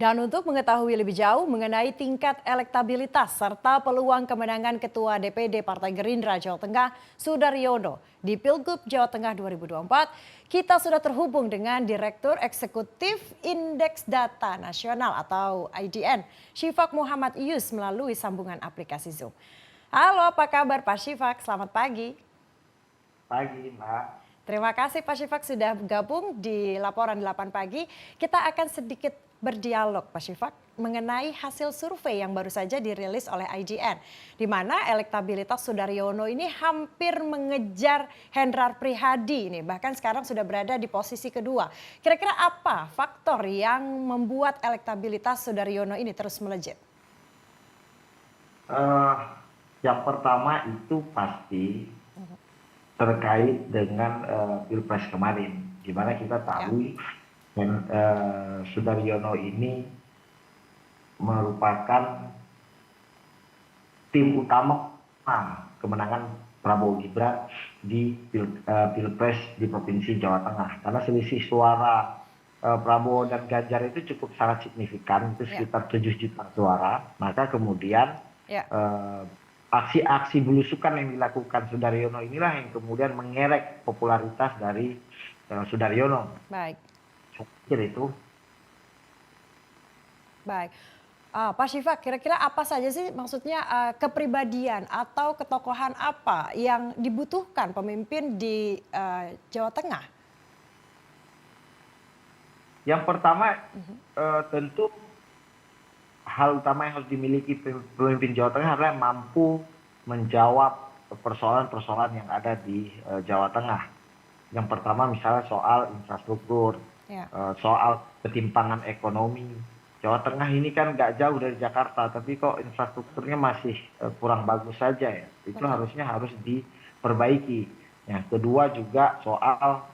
Dan untuk mengetahui lebih jauh mengenai tingkat elektabilitas serta peluang kemenangan Ketua DPD Partai Gerindra Jawa Tengah, Sudaryono, di Pilgub Jawa Tengah 2024, kita sudah terhubung dengan Direktur Eksekutif Indeks Data Nasional atau IDN, Syifaq Muhammad Yus melalui sambungan aplikasi Zoom. Halo, apa kabar Pak Syifaq? Selamat pagi. Pagi, Mbak. Terima kasih Pak Syifaq sudah bergabung di Laporan 8 Pagi. Kita akan sedikit berdialog Pak Syifaq mengenai hasil survei yang baru saja dirilis oleh IDN. Di mana elektabilitas Sudaryono ini hampir mengejar Hendrar Prihadi ini. Bahkan sekarang sudah berada di posisi kedua. Kira-kira apa faktor yang membuat elektabilitas Sudaryono ini terus melejit? Yang pertama itu pasti terkait dengan Pilpres kemarin, di mana kita tahu Sudaryono ini merupakan tim utama kemenangan Prabowo Gibran di Pilpres di Provinsi Jawa Tengah. Karena selisih suara Prabowo dan Ganjar itu cukup sangat signifikan, itu sekitar 7 juta suara. Maka kemudian aksi-aksi belusukan yang dilakukan Sudaryono inilah yang kemudian mengerek popularitas dari Sudaryono. Baik. Saya pikir itu. Baik. Pak Syifaq, kira-kira apa saja sih maksudnya kepribadian atau ketokohan apa yang dibutuhkan pemimpin di Jawa Tengah? Yang pertama tentu hal utama yang harus dimiliki pemimpin Jawa Tengah adalah mampu menjawab persoalan-persoalan yang ada di Jawa Tengah. Yang pertama misalnya soal infrastruktur, soal ketimpangan ekonomi. Jawa Tengah ini kan nggak jauh dari Jakarta, tapi kok infrastrukturnya masih kurang bagus saja ya. Itu harusnya harus diperbaiki. Yang kedua juga soal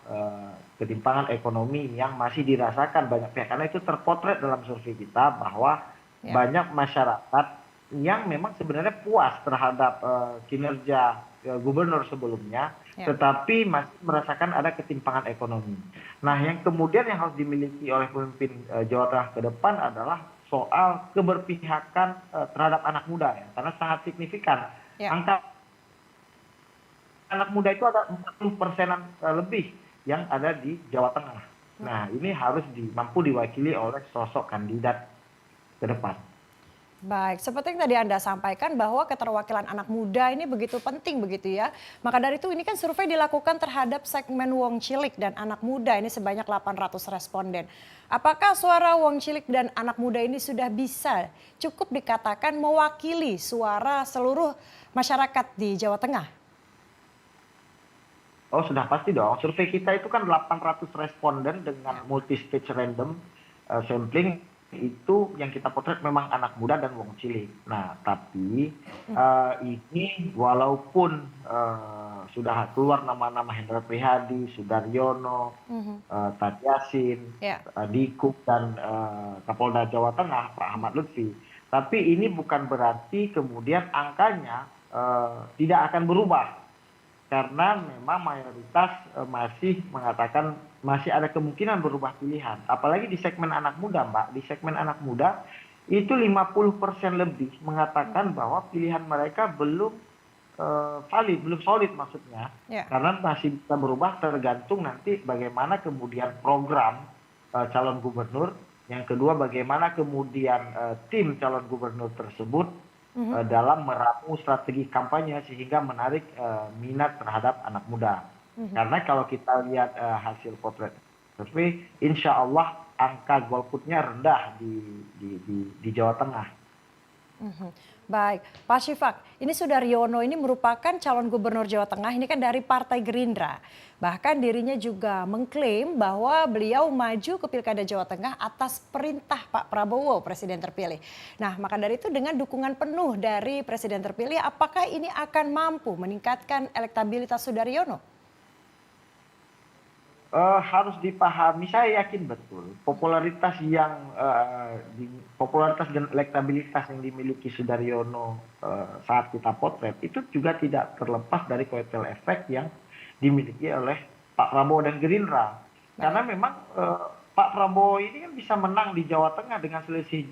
ketimpangan ekonomi yang masih dirasakan banyak pihak. Karena itu terpotret dalam survei kita bahwa banyak masyarakat yang memang sebenarnya puas terhadap kinerja gubernur sebelumnya, tetapi masih merasakan ada ketimpangan ekonomi. Nah, yang kemudian yang harus dimiliki oleh pemimpin Jawa Tengah ke depan adalah soal keberpihakan terhadap anak muda, ya, karena sangat signifikan. Angka anak muda itu ada 40%-an lebih yang ada di Jawa Tengah. Nah, ini harus mampu diwakili oleh sosok kandidat ke depan. Baik, seperti yang tadi Anda sampaikan bahwa keterwakilan anak muda ini begitu penting begitu ya. Maka dari itu ini kan survei dilakukan terhadap segmen Wong Cilik dan anak muda ini sebanyak 800 responden. Apakah suara Wong Cilik dan anak muda ini sudah bisa cukup dikatakan mewakili suara seluruh masyarakat di Jawa Tengah? Oh, sudah pasti dong. Survei kita itu kan 800 responden dengan multi-stage random sampling. Itu yang kita potret memang anak muda dan wong cilik. Nah, tapi ini walaupun sudah keluar nama-nama Hendrar Prihadi, Sudaryono, Tati Yasin, Dikuk dan Kapolda Jawa Tengah Pak Ahmad Lutfi, tapi ini bukan berarti kemudian angkanya tidak akan berubah. Karena memang mayoritas masih mengatakan masih ada kemungkinan berubah pilihan. Apalagi di segmen anak muda, Mbak. Di segmen anak muda itu 50% lebih mengatakan bahwa pilihan mereka belum valid, belum solid maksudnya. Karena masih bisa berubah tergantung nanti bagaimana kemudian program calon gubernur. Yang kedua bagaimana kemudian tim calon gubernur tersebut dalam meramu strategi kampanye sehingga menarik minat terhadap anak muda. Karena kalau kita lihat hasil potret survei, insya Allah angka golputnya rendah di Jawa Tengah. Baik, Pak Syifaq, ini Sudaryono ini merupakan calon gubernur Jawa Tengah ini kan dari Partai Gerindra. Bahkan dirinya juga mengklaim bahwa beliau maju ke Pilkada Jawa Tengah atas perintah Pak Prabowo, Presiden terpilih. Nah, maka dari itu dengan dukungan penuh dari Presiden terpilih, apakah ini akan mampu meningkatkan elektabilitas Sudaryono? Harus dipahami, saya yakin betul popularitas dan elektabilitas yang dimiliki Sudaryono saat kita potret itu juga tidak terlepas dari kotel efek yang dimiliki oleh Pak Prabowo dan Gerindra. Karena memang Pak Prabowo ini kan bisa menang di Jawa Tengah dengan selisih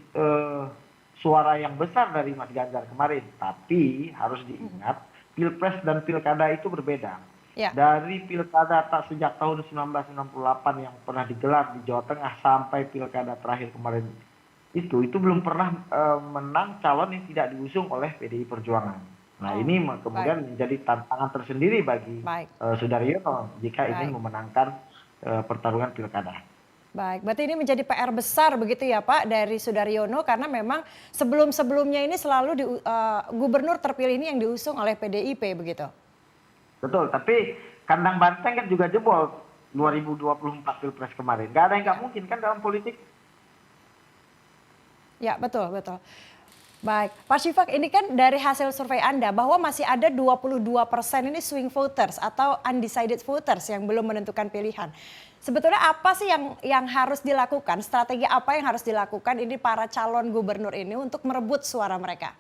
suara yang besar dari Mas Ganjar kemarin. Tapi harus diingat, pilpres dan pilkada itu berbeda. Ya, Dari pilkada tak sejak tahun 1968 yang pernah digelar di Jawa Tengah sampai pilkada terakhir kemarin itu belum pernah menang calon yang tidak diusung oleh PDI Perjuangan. Nah oh, ini baik, kemudian menjadi tantangan tersendiri bagi baik, Sudaryono jika ingin baik. memenangkan pertarungan pilkada. Baik, berarti ini menjadi PR besar begitu ya Pak dari Sudaryono karena memang sebelum-sebelumnya ini selalu gubernur terpilih ini yang diusung oleh PDIP begitu. Betul, tapi kandang banteng kan juga jebol 2024 Pilpres kemarin. Nggak ada yang nggak Ya, mungkin kan dalam politik. ya betul, betul. Baik, Pak Syifaq ini kan dari hasil survei Anda bahwa masih ada 22% ini swing voters atau undecided voters yang belum menentukan pilihan. Sebetulnya apa sih yang harus dilakukan, strategi apa yang harus dilakukan ini para calon gubernur ini untuk merebut suara mereka?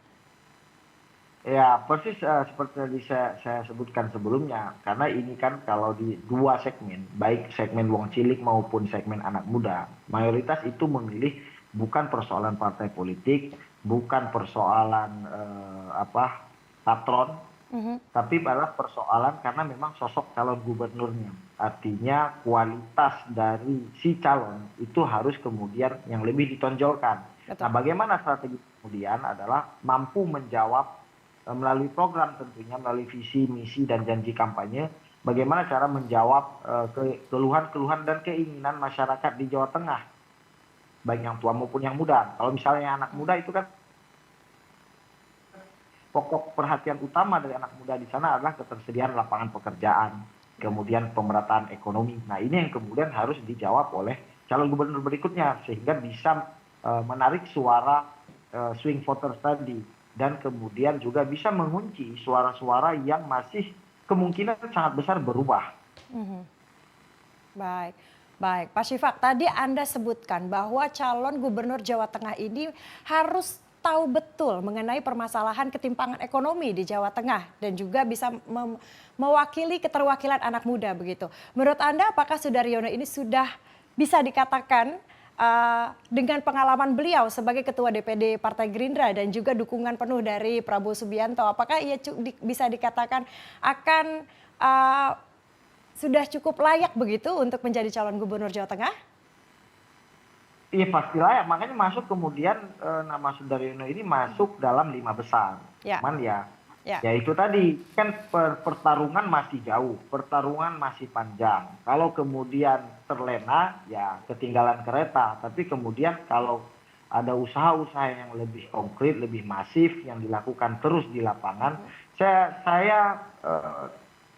Ya, persis seperti tadi saya sebutkan sebelumnya. Karena ini kan kalau di dua segmen, baik segmen wong cilik maupun segmen anak muda, mayoritas itu memilih bukan persoalan partai politik, bukan persoalan patron, Mhm, tapi malah persoalan karena memang sosok calon gubernurnya. Artinya kualitas dari si calon itu harus kemudian yang lebih ditonjolkan. Nah, betul. bagaimana strategi kemudian adalah mampu menjawab melalui program tentunya, melalui visi, misi, dan janji kampanye, bagaimana cara menjawab keluhan-keluhan dan keinginan masyarakat di Jawa Tengah, baik yang tua maupun yang muda. Kalau misalnya anak muda itu kan pokok perhatian utama dari anak muda di sana adalah ketersediaan lapangan pekerjaan, kemudian pemerataan ekonomi. Nah ini yang kemudian harus dijawab oleh calon gubernur berikutnya sehingga bisa menarik suara swing voters tadi dan kemudian juga bisa mengunci suara-suara yang masih kemungkinan sangat besar berubah. Mhm. Baik, baik. Pak Syifaq, tadi Anda sebutkan bahwa calon gubernur Jawa Tengah ini harus tahu betul mengenai permasalahan ketimpangan ekonomi di Jawa Tengah dan juga bisa mewakili keterwakilan anak muda begitu. Menurut Anda apakah Sudaryono ini sudah bisa dikatakan dengan pengalaman beliau sebagai Ketua DPD Partai Gerindra dan juga dukungan penuh dari Prabowo Subianto, apakah ia bisa dikatakan akan sudah cukup layak begitu untuk menjadi calon gubernur Jawa Tengah? Iya pasti layak, makanya masuk kemudian nama Sudaryono ini masuk dalam 5 besar. Ya, Cuman ya ya, itu tadi kan pertarungan masih jauh, pertarungan masih panjang. Kalau kemudian terlena ya ketinggalan kereta, tapi kemudian kalau ada usaha-usaha yang lebih konkret, lebih masif yang dilakukan terus di lapangan, saya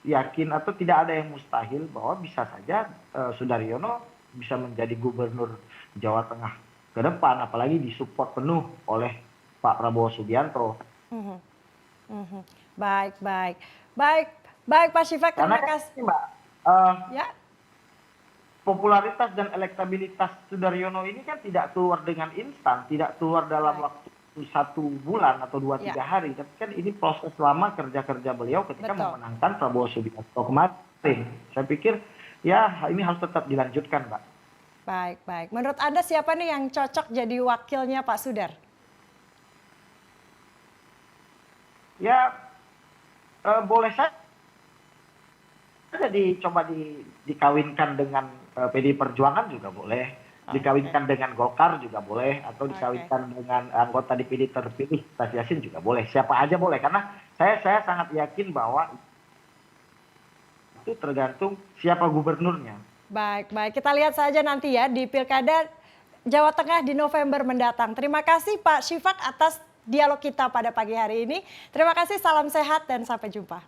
yakin atau tidak ada yang mustahil bahwa bisa saja Sudaryono bisa menjadi gubernur Jawa Tengah ke depan, apalagi disupport penuh oleh Pak Prabowo Subianto. mhm, mhm. Baik, baik, baik, baik Pak Syifaq, Karena terima kan kasih. ini Mbak, eh, Ya, popularitas dan elektabilitas Sudaryono ini kan tidak keluar dengan instan, tidak keluar dalam baik, waktu 1 bulan atau 2-3 ya, hari, tapi kan ini proses lama kerja-kerja beliau ketika betul. memenangkan Prabowo Subianto kemarin. Saya pikir ya ini harus tetap dilanjutkan, Mbak. Baik, baik. Menurut Anda siapa nih yang cocok jadi wakilnya Pak Sudar? Ya boleh saja dicoba dikawinkan dengan PDI Perjuangan juga boleh, Oke, dikawinkan dengan Golkar juga boleh, atau oke. dikawinkan dengan anggota DPD terpilih Tas Yassin juga boleh, siapa aja boleh. Karena saya sangat yakin bahwa itu tergantung siapa gubernurnya. Baik, baik. Kita lihat saja nanti ya di Pilkada Jawa Tengah di November mendatang. Terima kasih Pak Syifaq atas dialog kita pada pagi hari ini. Terima kasih, salam sehat dan sampai jumpa.